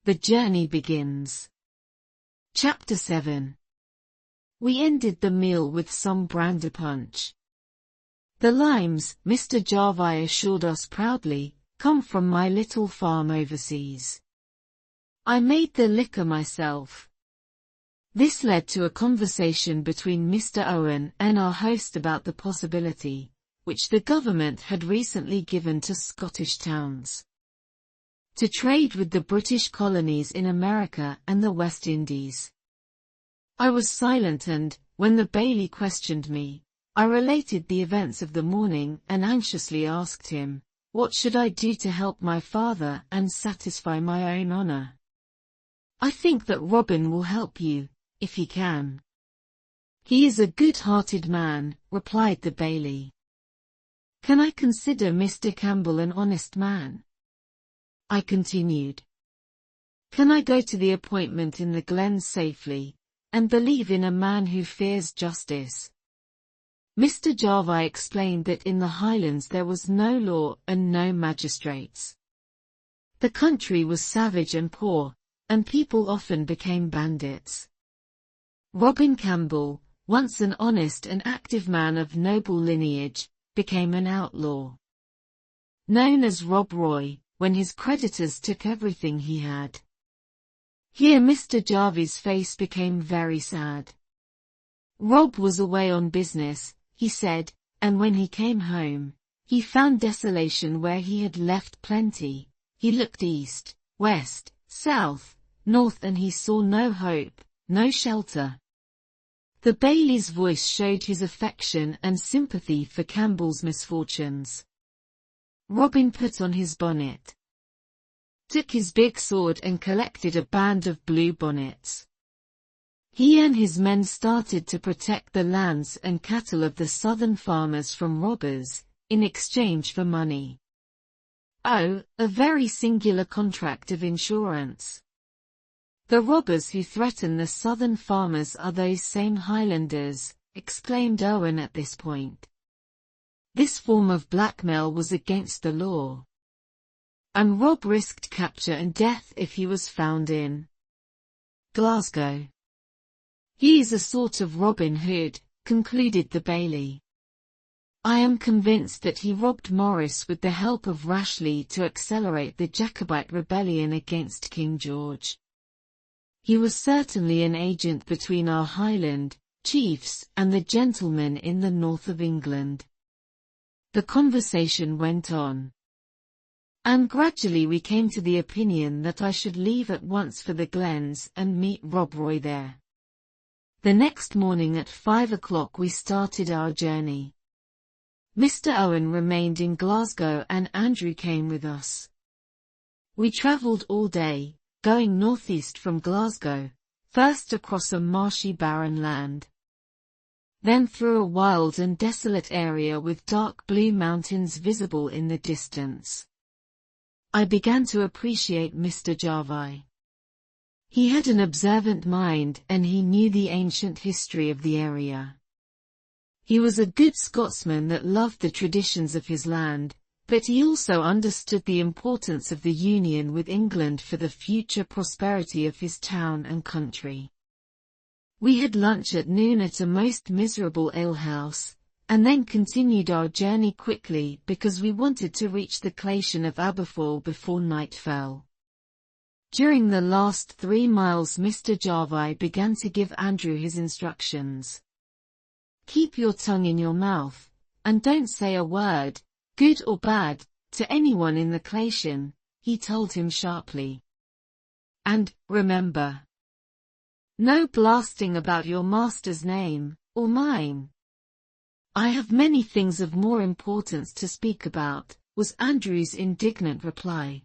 The journey begins. Chapter 7. We ended the meal with some brandy punch. The limes, Mr. Jarvie assured us proudly, come from my little farm overseas. I made the liquor myself. This led to a conversation between Mr. Owen and our host about the possibility, which the government had recently given to Scottish towns, to trade with the British colonies in America and the West Indies. I was silent and, when the Bailey questioned me, I related the events of the morning and anxiously asked him, what should I do to help my father and satisfy my own honor? I think that Robin will help you, if he can. He is a good-hearted man, replied the Bailey. Can I consider Mr. Campbell an honest man? I continued. Can I go to the appointment in the glens safely, and believe in a man who fears justice? Mr. Jarvie explained that in the Highlands there was no law and no magistrates. The country was savage and poor, and people often became bandits. Robin Campbell, once an honest and active man of noble lineage, became an outlaw, known as Rob Roy, when his creditors took everything he had. Here Mr. Jarvie's face became very sad. Rob was away on business, he said, and when he came home, he found desolation where he had left plenty. He looked east, west, south, north, and he saw no hope, no shelter. The Bailey's voice showed his affection and sympathy for Campbell's misfortunes. Robin put on his bonnet, took his big sword and collected a band of blue bonnets. He and his men started to protect the lands and cattle of the southern farmers from robbers, in exchange for money. Oh, a very singular contract of insurance. The robbers who threaten the southern farmers are those same Highlanders, exclaimed Owen at this point. This form of blackmail was against the law, and Rob risked capture and death if he was found in Glasgow. He is a sort of Robin Hood, concluded the Bailey. I am convinced that he robbed Morris with the help of Rashleigh to accelerate the Jacobite rebellion against King George. He was certainly an agent between our Highland chiefs and the gentlemen in the north of England. The conversation went on, and gradually we came to the opinion that I should leave at once for the glens and meet Rob Roy there. The next morning at 5 o'clock we started our journey. Mr. Owen remained in Glasgow and Andrew came with us. We travelled all day, going northeast from Glasgow, first across a marshy barren land, then through a wild and desolate area with dark blue mountains visible in the distance. I began to appreciate Mr. Jarvie. He had an observant mind and he knew the ancient history of the area. He was a good Scotsman that loved the traditions of his land, but he also understood the importance of the union with England for the future prosperity of his town and country. We had lunch at noon at a most miserable alehouse, and then continued our journey quickly because we wanted to reach the Clayton of Aberfoyle before night fell. During the last 3 miles Mr. Jarvie began to give Andrew his instructions. Keep your tongue in your mouth, and don't say a word, good or bad, to anyone in the Clayton, he told him sharply. And, remember, no blasting about your master's name, or mine. I have many things of more importance to speak about, was Andrew's indignant reply.